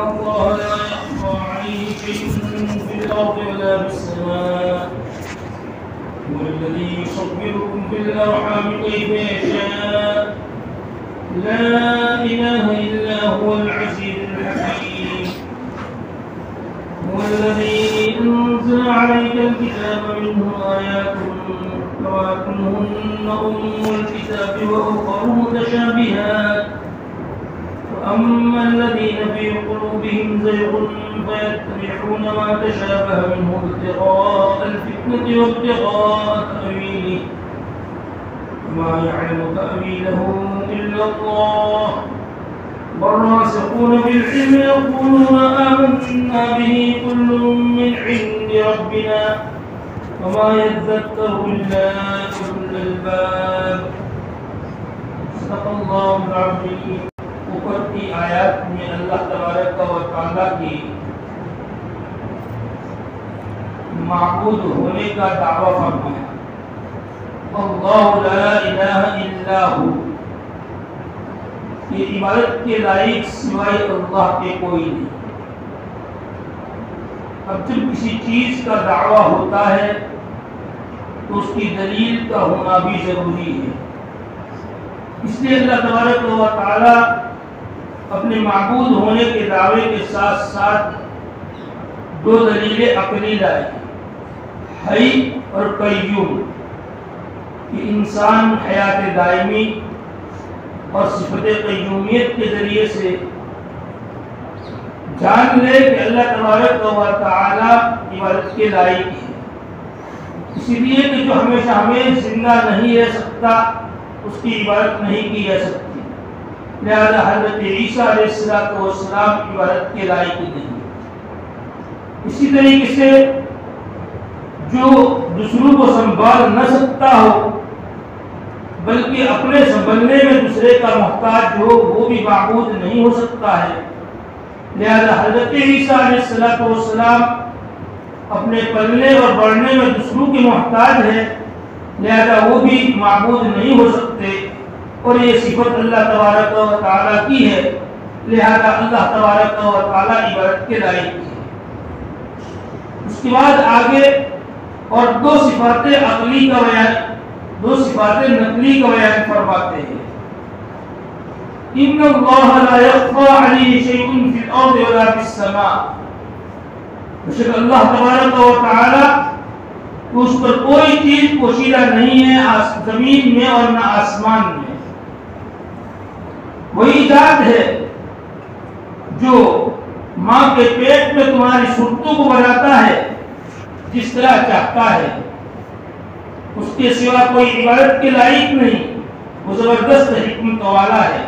الله لا يخفى عليه شيء في الأرض ولا في السماء هو الذي يصوركم في الأرحام كيف يشاء لا إله إلا هو العزيز الحكيم هو الذي أنزل عليك الكتاب منه آيات محكمات هن أم الكتاب وأخر متشابهات وأما الذين في قلوبهم زيغ فيتبعون ما تشابه منه ابتغاء الفتنة وابتغاء تأويله وما يعلم تأويله إلا الله والراسخون في العلم يقولون آمنا به كل من عند ربنا وما يذكر إلا أولو الألباب صدق الله العظيم. اوپر کی آیات میں اللہ تبارک و تعالیٰ کی معبود ہونے کا دعویٰ فرمایا. اللہ لا الہ الا ہو، یہ عبادت کے لائق سوائے اللہ کے کوئی نہیں. اب جب کسی چیز کا دعویٰ ہوتا ہے تو اس کی دلیل کا ہونا بھی ضروری ہے. اس لیے اللہ تبارک و تعالیٰ اپنے معبود ہونے کے دعوے کے ساتھ ساتھ دو دلیلیں عقلی لائے، حی اور قیوم، کہ انسان حیات دائمی اور صفت قیومیت کے ذریعے سے جان لے کہ اللہ تبارک و تعالی عبادت کے لائق ہے. اسی لیے کہ جو ہمیشہ ہمیں زندہ نہیں رہ سکتا اس کی عبادت نہیں کی جا سکتی، لہذا حضرت عیسیٰ علیہ السلام عبادت کے لائق نہیں. اسی طریقے سے جو دوسروں کو سنبھال نہ سکتا ہو بلکہ اپنے سنبھلنے میں دوسرے کا محتاج ہو وہ بھی معبود نہیں ہو سکتا ہے. لہذا حضرت عیسیٰ علیہ السلام اپنے پلنے اور بڑھنے میں دوسروں کے محتاج ہے، لہذا وہ بھی معبود نہیں ہو سکتے. اور یہ صفت اللہ تبارک و تعالیٰ کی ہے، لہذا اللہ تبارک و تعالیٰ عبادت کے لائق ہے. اس کے بعد آگے اور دو صفات عقلی کا بیان، دو صفات نقلی کا بیان فرماتے ہیں. ان اللہ لا یخفی علیہ شیء فی الارض ولا فی السماء، بشک اللہ تبارک و تعالیٰ اس پر کوئی چیز پوشیدہ نہیں ہے زمین میں اور نہ آسمان میں. وہی ذات ہے جو ماں کے پیٹ میں تمہاری صورتوں کو بناتا ہے جس طرح چاہتا ہے، اس کے سوا کوئی عبادت کے لائق نہیں، وہ زبردست حکمت والا ہے.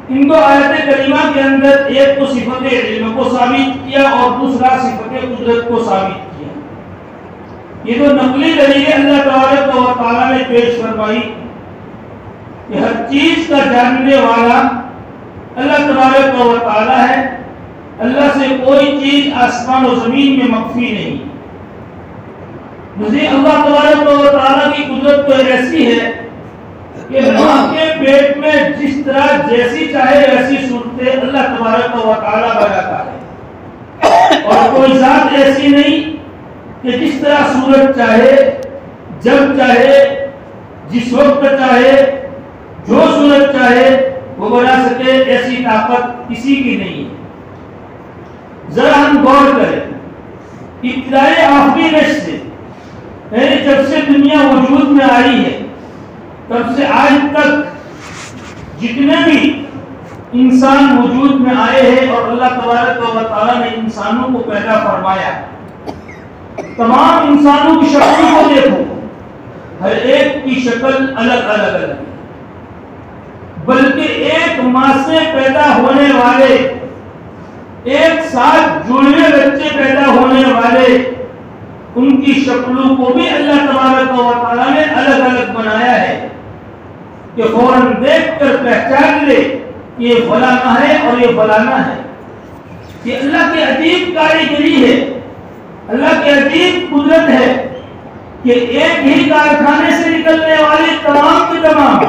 ان دو آیت کریمہ کے اندر ایک تو صفت علم کو ثابت کیا اور دوسرا صفت قدرت کو ثابت کیا. یہ تو نقلی دلیل اللہ تبارک و تعالیٰ نے پیش فرمائی کہ ہر چیز کا جاننے والا اللہ تبارک و تعالیٰ ہے. اللہ سے کوئی چیز آسمان و زمین میں مخفی نہیں. مزید اللہ تبارک و تعالیٰ کی قدرت تو ایسی ہے کہ ماں کے پیٹ میں جس طرح جیسی چاہے ایسی صورتیں اللہ تبارک و تعالیٰ بناتا ہے، اور کوئی ذات ایسی نہیں کہ جس طرح صورت چاہے جب چاہے جس وقت چاہے جو صورت چاہے وہ بنا سکے، ایسی طاقت کسی کی نہیں ہے. ذرا ہم غور کریں، ابتدائی آخری نشر سے یعنی جب سے دنیا وجود میں آئی ہے تب سے آج تک جتنے بھی انسان وجود میں آئے ہیں اور اللہ تبارک و تعالیٰ نے انسانوں کو پیدا فرمایا، تمام انسانوں کی شکلوں کو دیکھو، ہر ایک کی شکل الگ الگ ہے، بلکہ ایک ماں سے پیدا ہونے والے، ایک ساتھ جڑے بچے پیدا ہونے والے، ان کی شکلوں کو بھی اللہ تبارک و تعالیٰ نے الگ الگ بنایا ہے کہ فوراً دیکھ کر پہچان لے کہ یہ فلانا ہے اور یہ فلانا ہے. یہ اللہ کی عجیب کاریگری ہے، اللہ کی عجیب قدرت ہے کہ ایک ہی کارخانے سے نکلنے والے تمام کے تمام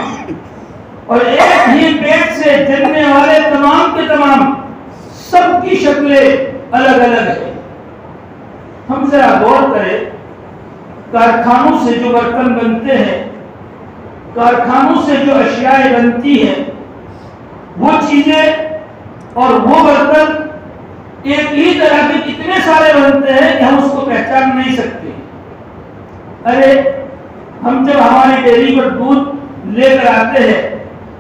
اور ایک ہی پیٹ سے جننے والے تمام کے تمام سب کی شکلیں الگ الگ ہیں. ہم ذرا غور کریں، کارخانوں سے جو برتن بنتے ہیں، کارخانوں سے جو اشیاء بنتی ہیں، وہ چیزیں اور وہ برتن ایک ہی طرح کے کتنے سارے بنتے ہیں کہ ہم اس کو پہچان نہیں سکتے. ارے ہم جب ہماری ڈیری پر دودھ لے کر آتے ہیں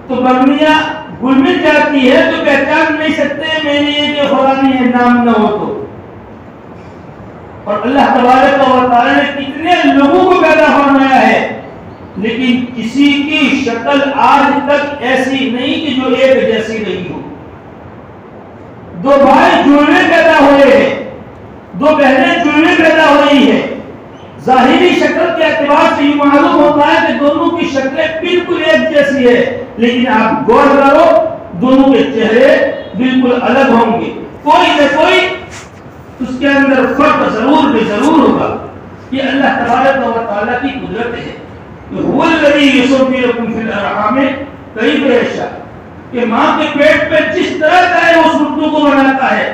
تو برنیاں گل مل جاتی ہے تو پہچان نہیں سکتے میری یہ جو فلانی ہے نام نہ ہو تو. اور اللہ تبارک و تعالی نے کتنے لوگوں کو پیدا فرمایا ہے، لیکن کسی کی شکل آج تک ایسی نہیں کہ جو ایک جیسی نہیں ہو. دو بھائی جڑنے پیدا ہوئے ہیں، دو بہنیں جڑنے پیدا ہوئی ہیں، ظاہری شکل کے اعتبار سے یہ معلوم ہوتا ہے کہ دونوں کی شکلیں بالکل ایک جیسی ہے، لیکن آپ غور کرو دونوں کے چہرے بالکل الگ ہوں گے. کوئی نہ کوئی اس کے اندر فرق ضرور بے ضرور ہوگا. یہ اللہ تبارک و تعالیٰ کی قدرت ہے. هو الذي يصوركم في الارحام كيف يشاء، کہ ماں کے پیٹ میں جس طرح چاہے وہ صورتوں کو بناتا ہے،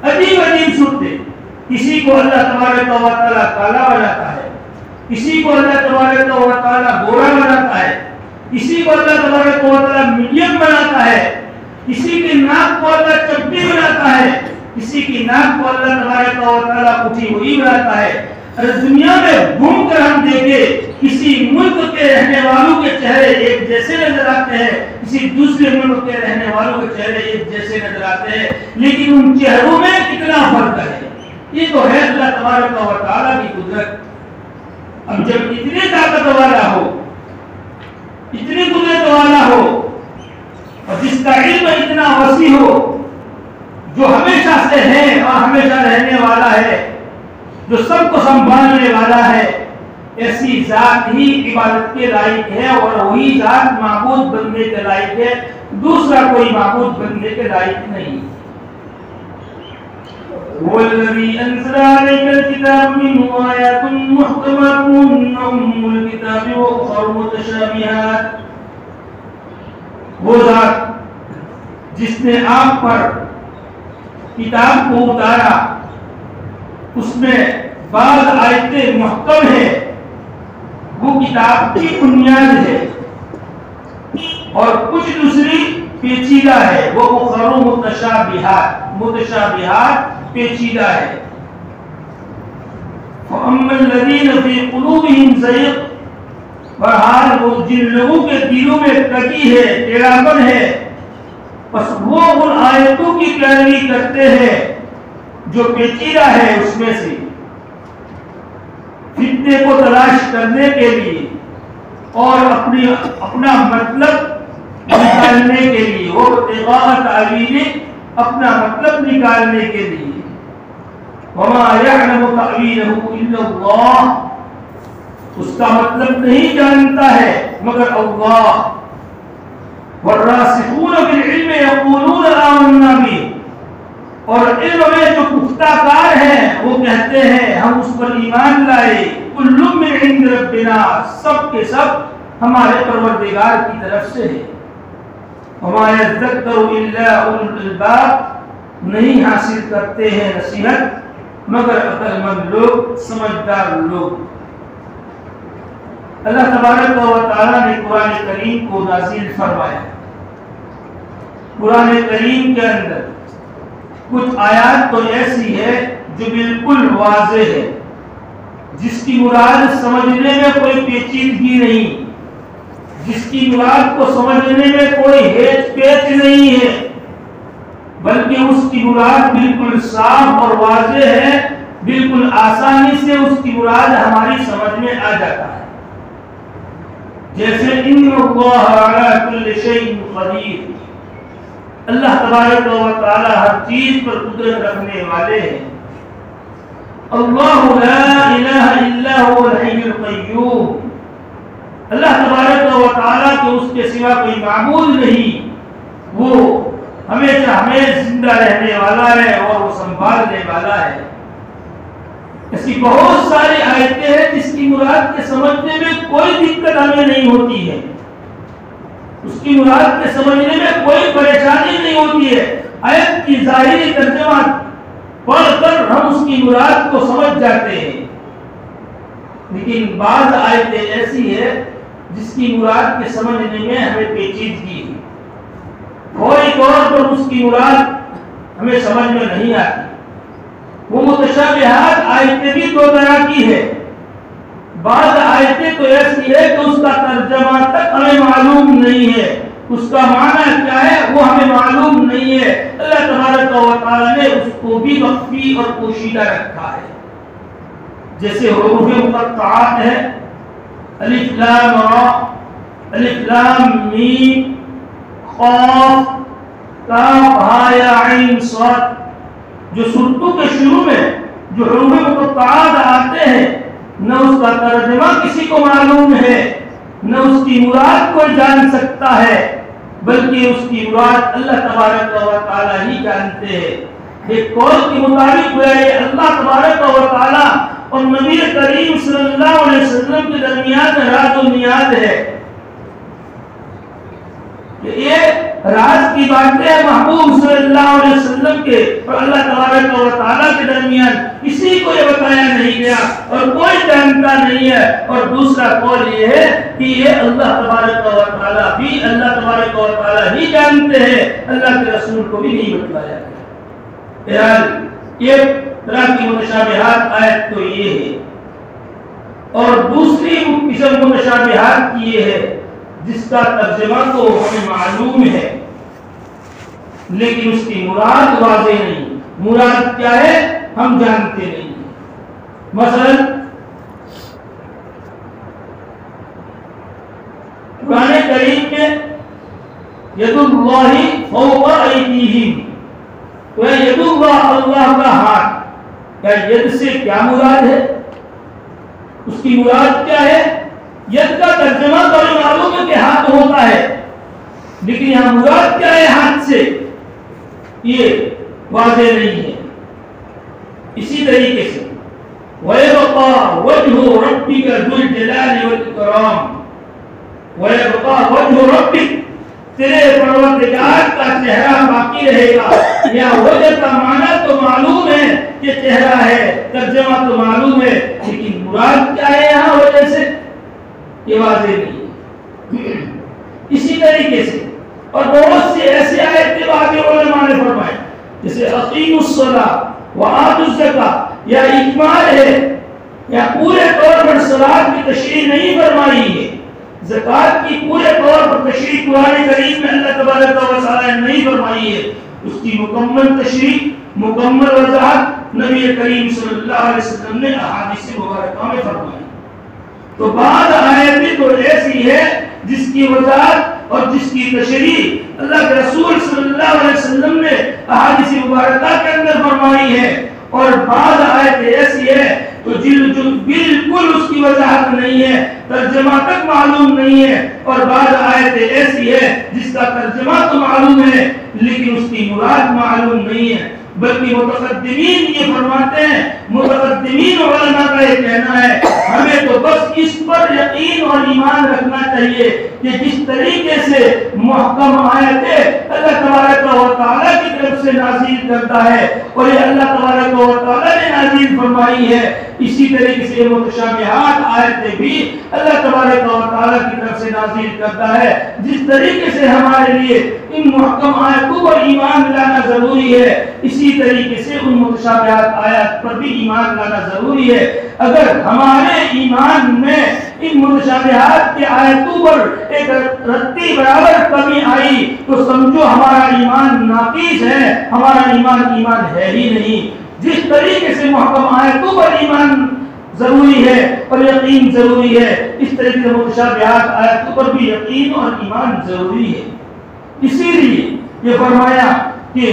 عجیب عجیب صورتیں. کسی کو اللہ تبارک و تعالیٰ کالا بناتا ہے، کسی کو اللہ تبارک و تعالیٰ گورا بناتا ہے، کسی کو اللہ تبارک و تعالیٰ میڈیم بناتا ہے، کسی کی ناک کو اللہ چپٹی بناتا ہے، کسی کی ناک کو اللہ تبارک و تعالیٰ اٹھی ہوئی بناتا ہے. اگر دنیا میں گھوم کر ہم دیکھیں کسی ملک کے رہنے والوں کے چہرے ایک جیسے نظر آتے ہیں، کسی دوسرے ملک کے رہنے والوں کے چہرے ایک جیسے نظر آتے ہیں، لیکن ان چہروں میں کتنا فرق ہے. یہ تو ہے اللہ تبارک و تعالیٰ کی قدرت. اب جب اتنی طاقت والا ہو، اتنی قدرت والا ہو، اور جس کا علم اتنا وسیع ہو، جو ہمیشہ سے ہے اور ہمیشہ رہنے والا ہے، جو سب کو سنبھالنے والا ہے، ایسی ذات ہی عبادت کے لائق ہے اور وہی ذات معبود بننے کے لائق ہے. دوسرا کوئی معبود بننے کے لائق نہیں. هو الذي انزل عليك الكتاب منه آيات محكمات هن أم الكتاب وأخر متشابهات. وہ ذات جس نے آپ پر کتاب کو اتارا، اس میں بعض آیتیں محکم ہیں، وہ کتاب کی بنیاد ہے، اور کچھ دوسری پیچیدہ ہے، وہ اخر متشابہات، متشابہات پیچیدہ ہے. فَأَمَّا الَّذِينَ فِي قُلُوبِهِمْ زَيْغٌ، بہرحال وہ جن لوگوں کے دلوں میں کٹی ہے، ٹیڑھاپن ہے، بس وہ ان آیتوں کی پیروی کرتے ہیں جو پیچیدہ ہے اس میں سے، فتنے کو تلاش کرنے کے لیے اور اپنا مطلب نکالنے کے لیے، وہ ابتغاء تأویل، اپنا مطلب نکالنے کے لیے. وما يعلم تأویلہ الا اللہ، اس کا مطلب نہیں جانتا ہے مگر اللہ. والراسخون فی العلم یقولون آمنا بہ، اور علم میں جو پختہ کار ہیں وہ کہتے ہیں ہم اس پر ایمان لائے. کل من عند ربنا، سب کے سب ہمارے پروردگار کی طرف سے ہے. وما یذکر الا اولو الالباب، نہیں حاصل کرتے ہیں نصیحت مگر عقل مند لوگ، سمجھدار لوگ. اللہ تبارک و تعالی نے قرآن کریم کو نازل فرمایا. قرآن کریم کے اندر کچھ آیات تو ایسی ہے جو بالکل واضح ہے، جس کی مراد سمجھنے میں کوئی پیچیدگی نہیں، جس کی مراد کو سمجھنے میں کوئی ہیچ پیچ نہیں ہے، بلکہ اس کی مراد بالکل صاف اور واضح ہے. بالکل آسانی سے اس کی مراد ہماری سمجھ میں آ جاتا ہے. جیسے ان اللہ علی کل شیء قدیر، اللہ تبارک و تعالی ہر چیز پر قدرت رکھنے والے ہیں. اللہ لا الہ الا هو الحی القیوم، اللہ تبارک و تعالی کے اس کے سوا کوئی معبود نہیں، وہ ہمیشہ ہمیں زندہ رہنے والا ہے اور وہ سنبھالنے والا ہے. ایسی بہت ساری آیتیں ہیں جس کی مراد کے سمجھنے میں کوئی دقت ہمیں نہیں ہوتی ہے، اس کی مراد کے سمجھنے میں کوئی پریشانی نہیں ہوتی ہے. آیت کی ظاہری ترجمہ پڑھ کر ہم اس کی مراد کو سمجھ جاتے ہیں، لیکن بعض آیتیں ایسی ہے جس کی مراد کے سمجھنے میں ہمیں پیچیدگی ہے، فوری طور پر اس کی مراد ہمیں سمجھ میں نہیں آتی۔ وہ متشابہات آیتیں بھی دو طرح کی ہے، بعض آیتیں تو ایسی ہے کہ اس کا ترجمہ تک ہمیں معلوم نہیں ہے، اس کا معنی کیا ہے وہ ہمیں معلوم نہیں ہے، اللہ تبارک و تعالی نے اس کو بھی مخفی اور پوشیدہ رکھا ہے۔ جیسے حروف مقطعات ہے، الف لام را، الف لام میم، قاف کاف ہا یا عین صاد، جو سورتوں کے شروع میں جو حروف مقطعات آتے ہیں نہ اس کا ترجمہ کسی کو معلوم ہے، نہ اس کی مراد کوئی جان سکتا ہے، بلکہ اس کی مراد اللہ تبارک و تعالی ہی جانتے ہیں۔ ایک قول کے مطابق اللہ تبارک و تعالی اور نبی کریم صلی اللہ علیہ وسلم کے درمیان راز و نیاز ہے، یہ راز کی باتیں محبوب صلی اللہ علیہ وسلم کے اور اللہ تبارک و تعالیٰ کے درمیان کسی کو یہ بتایا نہیں گیا اور کوئی جانتا نہیں ہے۔ اور دوسرا قول یہ ہے کہ یہ اللہ تبارک و تعالیٰ بھی اللہ تبارک و تعالیٰ ہی جانتے ہیں، اللہ کے رسول کو بھی نہیں بتلایا گیا۔ بہرحال ایک طرح کی متشابہات آیت تو یہ ہے، اور دوسری قسم متشابہات کی یہ ہے جس کا ترجمہ تو ہمیں معلوم ہے لیکن اس کی مراد واضح نہیں، مراد کیا ہے ہم جانتے نہیں۔ مثلا قرآن کریم میں ید اللہ فوق ایدیہم، تو ید اللہ اللہ کا ہاتھ، کیا ید سے کیا مراد ہے؟ اس کی مراد کیا ہے؟ ید کا ترجمہ تو ہمیں معلوم ہے کہ ہاتھ ہوتا ہے، لیکن یہاں مراد کیا ہے ہاتھ سے یہ واضح نہیں ہے۔ اسی طریقے سے وَيَبْقَى وَجْهُ رَبِّكَ ذُو الْجَلَالِ وَالْإِكْرَامِ، وَيَبْقَى وَجْهُ رَبِّكَ، تیرے پروردگار کا چہرہ باقی رہے گا۔ یا وجہ کا معنی تو معلوم ہے کہ چہرہ ہے، ترجمہ تو معلوم ہے، لیکن مراد کیا ہے یہاں وجہ سے یہ واضح نہیں ہے۔ اسی طریقے سے اور بہت سی ایسے آیتیں بعض علماء نے فرمائے، جیسے اقیموا الصلاۃ وآتوا الزکاۃ، یا اکمال ہے یا پورے طور پر صلاۃ کی تشریح نہیں فرمائی ہے، زکوٰۃ کی پورے طور پر تشریح قرآن کریم میں اللہ تبارک و تعالی نے نہیں فرمائی ہے، اس کی مکمل تشریح مکمل وضاحت نبی کریم صلی اللہ علیہ وسلم نے احادیث مبارکہ میں فرمائی۔ تو بعض آیتیں تو ایسی ہے جس کی وضاحت اور جس کی تشریح اللہ کے رسول صلی اللہ علیہ وسلم نے احادیث مبارکہ کے اندر فرمائی ہے، اور بعض آیتیں ایسی ہے تو جو بالکل اس کی وضاحت نہیں ہے، ترجمہ تک معلوم نہیں ہے، اور بعض آیتیں ایسی ہے جس کا ترجمہ تو معلوم ہے لیکن اس کی مراد معلوم نہیں ہے۔ بلکہ متقدمین یہ فرماتے ہیں، متقدمین علماء کا یہ کہنا ہے ہمیں تو بس اس پر یقین اور ایمان رکھنا چاہیے کہ جس طریقے سے محکم آیتیں اللہ تبارک و تعالیٰ کی طرف سے نازل کرتا ہے اور یہ اللہ تبارک و تعالیٰ نے نازل فرمائی ہے، اسی طریقے سے متشابہات آیتیں بھی اللہ تبارک و تعالیٰ کی طرف سے نازل کرتا ہے۔ جس طریقے سے ہمارے لیے ان محکم آیتوں پر ایمان لانا ضروری ہے، اسی طریقے سے ان متشابہات آیات پر بھی ایمان لانا ضروری ہے۔ اگر ہمارے ایمان میں ان متشابہات کے آیتوں پر ایک رتی برابر کمی آئی تو سمجھو ہمارا ایمان ناقص ہے، ہمارا ایمان ہے ہی نہیں۔ جس طریقے سے محکم آیتوں پر ایمان ضروری ہے اور یقین ضروری ہے، اس طریقے سے متشابہات آیتوں پر بھی یقین اور ایمان ضروری ہے۔ اسی لیے یہ فرمایا کہ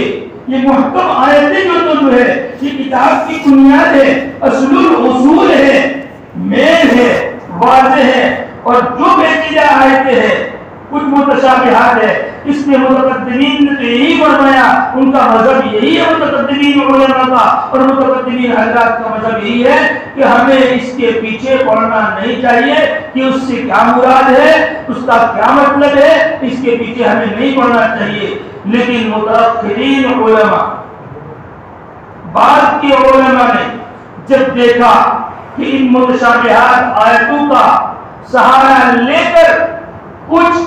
یہ محکم آیتیں جو ہے یہ کتاب کی بنیاد ہے، اصل الاصول ہے، مین ہے، واضح ہے، اور جو پیچیدہ آیتیں ہیں کچھ متشابہات ہے، اس میں متقدمین نے یہی فرمایا، ان کا مذہب یہی ہے متقدمین علماء کا اور متقدمین حضرات کا مذہب یہی ہے کہ ہمیں اس کے پیچھے پڑھنا نہیں چاہیے کہ اس سے کیا مراد ہے، اس کا کیا مطلب ہے، اس کے پیچھے ہمیں نہیں پڑھنا چاہیے۔ لیکن متأخرین علماء بعد کے علماء نے جب دیکھا کہ ان متشابہات آیتوں کا سہارا لے کر کچھ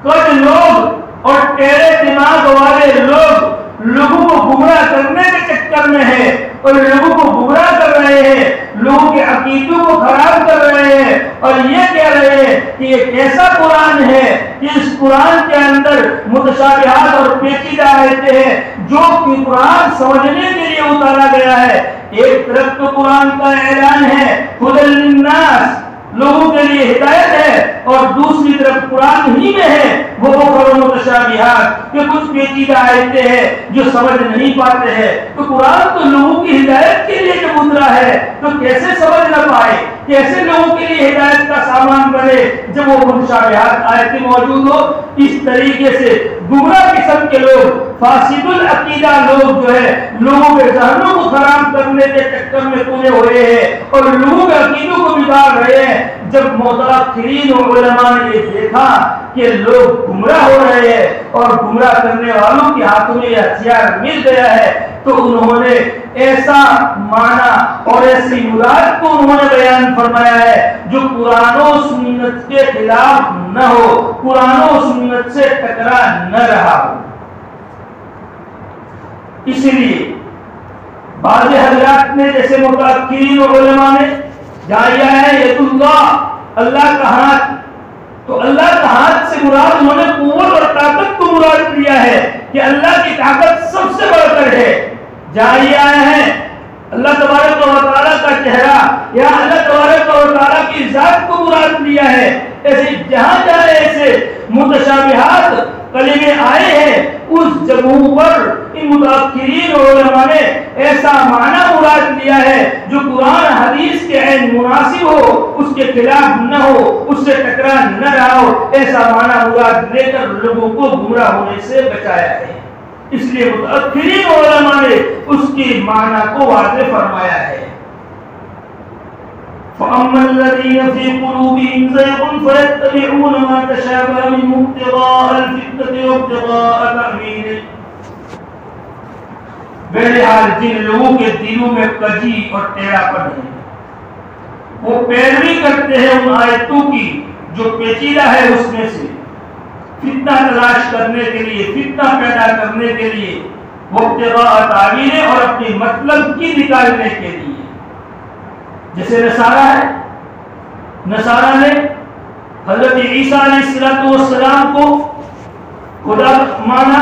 لوگ اور ٹیڑے دماغ والے لوگ لوگوں کو گمراہ کرنے کے چکر میں ہیں اور لوگوں کو گمراہ کر رہے ہیں، لوگوں کے عقیدوں کو خراب کر رہے ہیں اور یہ کہہ رہے ہیں کہ یہ کیسا قرآن ہے کہ اس قرآن کے اندر متشابہات اور پیچیدہ آیتیں ہیں جو کہ قرآن سمجھنے کے لیے اتارا گیا ہے۔ ایک طرف تو قرآن کا اعلان ہے ہدی للناس، لوگوں کے لیے ہدایت ہے، اور دوسری طرف قرآن ہی میں ہے وہ متشابہات کہ کچھ پیچیدہ آیتیں ہیں جو سمجھ نہیں پاتے ہیں۔ تو قرآن تو لوگوں کی ہدایت کے لیے جب اترا ہے تو کیسے سمجھ نہ پائے، کیسے لوگوں کے لیے ہدایت کا سامان بنے جب وہ متشابہات آیتیں موجود ہو؟ اس طریقے سے گمراہ قسم کے لوگ، فاسد العقیدہ لوگ جو ہے لوگوں کے ذہنوں کو خراب کرنے کے چکر میں پورے ہوئے ہیں اور لوگوں کے عقیدوں کو بگاڑ رہے ہیں۔ جب متأخرین علماء نے یہ دیکھا کہ لوگ گمراہ ہو رہے ہیں اور گمراہ کرنے والوں کے ہاتھوں میں یہ ہتھیار مل گیا ہے تو انہوں نے ایسا معنی اور ایسی مراد کو انہوں نے بیان فرمایا ہے جو قرآن و سنت کے خلاف نہ ہو، قرآن و سنت سے ٹکرا نہ رہا ہو۔ اس لیے بعض حضرات نے جیسے متأخرین علماء نے جہاں یہ ہے ید اللہ، اللہ کا ہاتھ، تو اللہ کا ہاتھ سے مراد انہوں نے قوت اور طاقت کو مراد لیا ہے کہ اللہ کی طاقت سب سے بڑھ کر ہے۔ جہاں یہ آیا ہے اللہ تبارک و تعالیٰ کا چہرہ یا اللہ تبارک و تعالیٰ کی ذات کو مراد لیا ہے، ایسے جہاں جہاں ایسے متشابہات کلمے آئے ہیں اس جگہوں پر ان متأخرین علماء نے ایسا معنی مراد لیا ہے جو قرآن حدیث کے عین مناسب ہو، اس کے خلاف نہ ہو، اس سے ٹکرا نہ رہا ہو، ایسا معنی مراد لے کر لوگوں کو گمراہ ہونے سے بچایا ہے۔ اس لیے متأخرین علماء نے اس کی معنی کو واضح فرمایا ہے۔ فَأَمَّا الَّذِينَ فِي قُلُوبِهِمْ زَيْغٌ فَيَتَّبِعُونَ مَا تَشَابَهَ مِنْهُ ابْتِغَاءَ الْفِتْنَةِ وَابْتِغَاءَ تَأْوِيلِهِ، بہرحال جن لوگوں کے دلوں میں کجی اور ٹیڑھا پن ہے وہ پیروی کرتے ہیں ان آیتوں کی جو پیچیدہ ہے اس میں سے، فتنہ تلاش کرنے کے لیے، فتنہ پیدا کرنے کے لیے، وابتغاء تأویلہ اور اپنے مطلب کی نکالنے کے لیے۔ جیسے نصارہ ہے، نصارہ نے حضرت عیسیٰ علیہ السلام کو خدا مانا،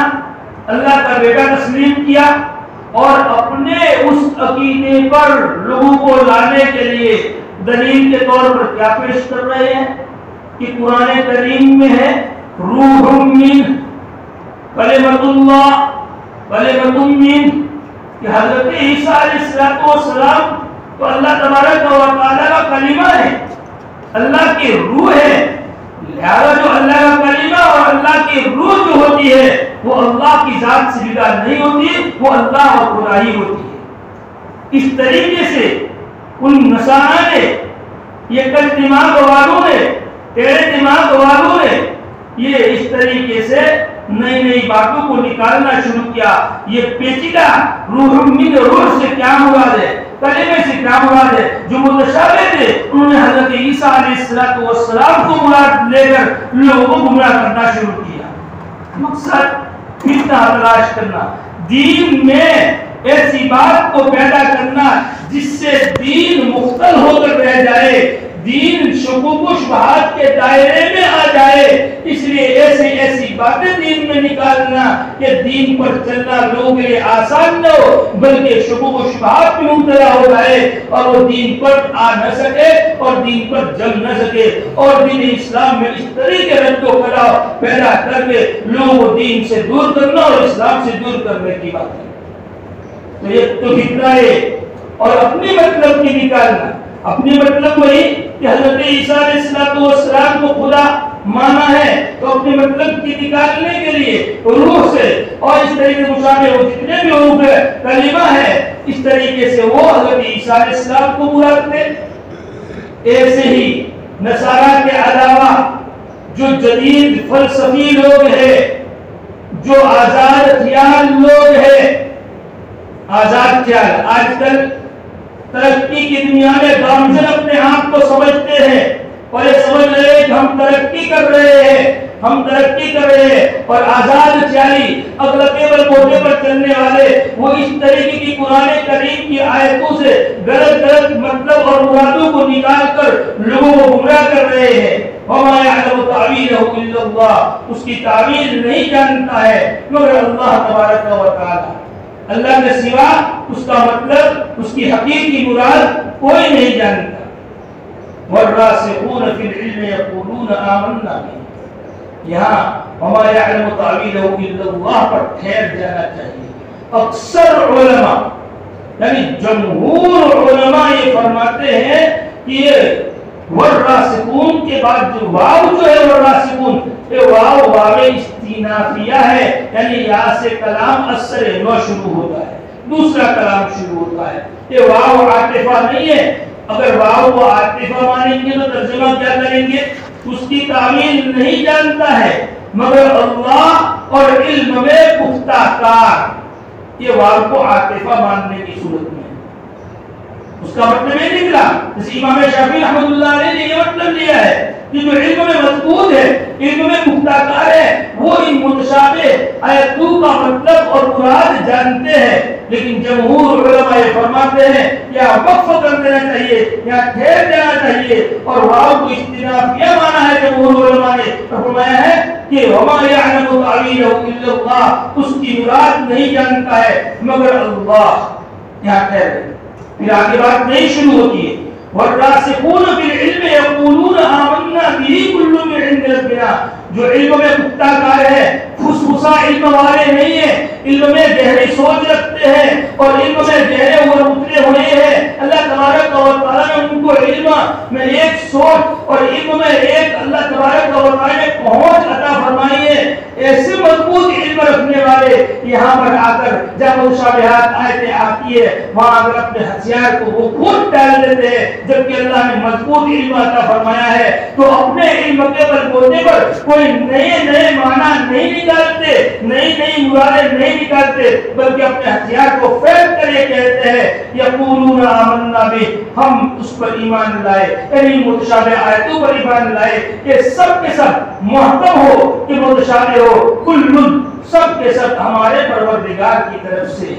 اللہ کا بیٹا تسلیم کیا اور اپنے اس عقیدے پر لوگوں کو لانے کے لیے دلیل کے طور پر کیا پیش کر رہے ہیں کہ قرآن کریم میں ہے روح من کلمۃ اللہ کلمۃ من، کہ حضرت عیسیٰ علیہ السلام تو اللہ تبارک و تعالیٰ کا کلمہ ہے، اللہ کی روح ہے، لہذا جو اللہ کا کلمہ اور اللہ کی روح جو ہوتی ہے وہ اللہ کی ذات سے جدا نہیں ہوتی، وہ اللہ اور خدا ہی ہوتی ہے۔ اس طریقے سے ان نصارہ نے، یہ کج دماغ والوں نے، ٹیڑے دماغ والوں نے یہ اس طریقے سے نئی نئی باتوں کو نکالنا شروع کیا۔ یہ پیچیدہ روح من، روح سے کیا مراد ہے، کلمے سے کیا مراد ہے، جو متشابہ تھے انہوں نے حضرت عیسیٰ علیہ السلام کو مراد لے کر لوگوں کو گمراہ کرنا شروع کیا۔ مقصد فتنہ تلاش کرنا، دین میں ایسی بات کو پیدا کرنا جس سے دین مختل ہو کر رہ جائے، دین شکوک و شبہات کے دائرے میں آ جائے، اس لیے ایسی ایسی باتیں دین میں نکالنا کہ دین پر چلنا لوگوں کے لیے آسان نہ ہو بلکہ شکوک و شبہات میں مبتلا ہو جائے اور وہ دین پر آ نہ سکے اور دین پر جم نہ سکے، اور دین اسلام میں اس طریقے رد و پڑاؤ پیدا کر کے لوگوں کو دین سے دور کرنا اور اسلام سے دور کرنے کی بات ہے۔ تو یہ تو فتنہ ہے، اور اپنی مطلب کی نکالنا، اپنی مطلب وہی کہ حضرت عیسیٰ علیہ السلام کو خدا مانا ہے تو اپنے مطلب کی نکالنے کے لیے روح سے اور اس طریقے مشابہ ہو جتنے بھی حروف ہے کلمہ ہے اس طریقے سے وہ حضرت عیسیٰ علیہ السلام کو مراد تھے۔ ایسے ہی نصارہ کے علاوہ جو جدید فلسفی لوگ ہیں، جو آزاد خیال لوگ ہیں، آزاد چال. آج کل ترقی کی دنیا میں گامزن اپنے آپ کو سمجھتے ہیں اور یہ سمجھ رہے ہیں کہ ہم ترقی کر رہے ہیں، ہم ترقی کر رہے ہیں، اور آزاد چالی اغلبے پر موٹے پر چلنے والے وہ اس طریقے کی قرآن کریم کی آیتوں سے غلط مطلب اور مرادوں کو نکال کر لوگوں کو گمراہ کر رہے ہیں. وما يعلم تأويله إلا الله، اس کی تعویل نہیں جانتا ہے مگر اللہ تبارک و تعالی. اللہ کے سوا اس کا مطلب، اس کی حقیقی مراد کوئی نہیں جانتا. والراسخون في العلم يقولون آمنا به، یہاں وما يعلم تأويله إلا الله پر ٹھہر جانا چاہیے. اکثر علماء یعنی جمہور علماء یہ فرماتے ہیں کہ یہ والراسخون کے بعد جو واو جو ہے والراسخون، یہ واو واو استینافیہ ہے، یعنی یہاں سے کلام اثر نو شروع ہوتا ہے، دوسرا کلام شروع ہوتا ہے. یہ واو عاطفہ نہیں ہے. اگر واو کو عاطفہ مانیں گے تو ترجمہ کیا کریں گے؟ اس کی تعویل نہیں جانتا ہے مگر اللہ اور علم میں پختہ کار. یہ واو کو عاطفہ ماننے کی صورت میں اس کا مطلب یہ نکلا جیسے امام شافعی رحمۃ اللہ علیہ نے یہ مطلب لیا ہے کہ جو علم میں مضبوط ہے، علم میں پختہ کار ہے، وہ ان متشابہ آیتوں کا مطلب اور مراد جانتے ہیں. لیکن جمہور علماء یہ فرماتے ہیں یا وقف کر دینا چاہیے یا ٹھہر دینا چاہیے، اور واو کو استنافیہ مانا ہے. جمہور علماء نے فرمایا ہے کہ وما يعلم تأويله إلا الله، اس کی مراد نہیں جانتا ہے مگر اللہ. یہاں ٹھہر، پھر آگے بات نہیں شروع ہوتی ہے. والراسخون في العلم يقولون آمنا به كل من عند ربنا، جو علم میں پختہ کار ہے، فسفسا علم والے نہیں ہیں، علم میں گہری سوچ رکھتے ہیں اور علم میں گہرے اور اترے ہوئے ہیں. اللہ تبارک و تعالیٰ نے ان کو علم میں ایک سوچ اور علم میں ایک اللہ تبارک و تعالیٰ نے پہنچ عطا فرمائی ہے. ایسے مضبوط علم رکھنے والے یہاں پر آ کر جب مشابہات آیتیں آتی ہے وہاں اگر اپنے ہتھیار کو وہ خود ڈال دیتے ہیں، جبکہ اللہ نے مضبوط علم عطا فرمایا ہے. تو اپنے علم کے بل بولنے پر کوئی نئے معنی نہیں نکالتے، نئی مرادیں نہیں نکالتے، بلکہ اپنے ہتھیار کو پھینک کر یہ کہتے ہیں یقولون آمنا بہ، ہم اس پر ایمان لائے، یعنی متشابہ آیتوں پر ایمان لائے کہ سب کے سب محکم ہو کہ متشابہ ہو، کل سب کے سب ہمارے پروردگار کی طرف سے.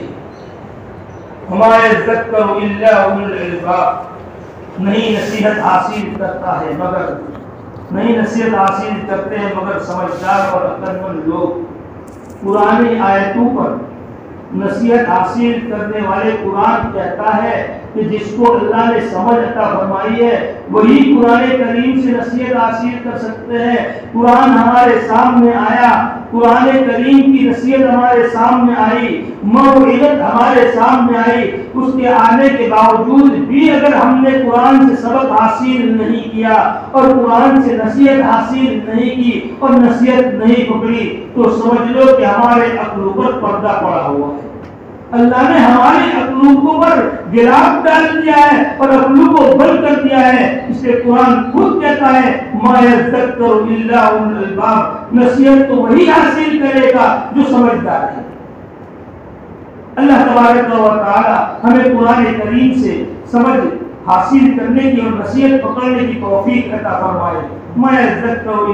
ہمارے ذکر الا اولو الالباب، نئی نصیحت حاصل کرتا ہے مگر نئی نصیحت حاصل کرتے ہیں مگر سمجھدار اور عقل مند لوگ. پرانی آیتوں پر نصیحت حاصل کرنے والے قرآن کہتا ہے کہ جس کو اللہ نے سمجھ عطا فرمائی ہے وہی قرآن کریم سے نصیحت حاصل کر سکتے ہیں. قرآن ہمارے سامنے آیا، قرآن کریم کی نصیحت ہمارے سامنے آئی، موعظت ہمارے سامنے آئی، اس کے آنے کے باوجود بھی اگر ہم نے قرآن سے سبق حاصل نہیں کیا اور قرآن سے نصیحت حاصل نہیں کی اور نصیحت نہیں پکڑی تو سمجھ لو کہ ہمارے عقلوں پر پردہ پڑا ہوا ہے. اللہ نے ہماری عقلوں پر گراف ڈال دیا ہے اور عقلوں کو بند کر دیا ہے. اس لیے قرآن خود کہتا ہے ما یذکر الا اولو الالباب، نصیحت تو وہی حاصل کرے گا جو سمجھدار ہے. اللہ تبارک و تعالی ہمیں قرآن کریم سے سمجھ حاصل کرنے کی اور نصیحت پکڑنے کی توفیق عطا فرمائے. ما یذکر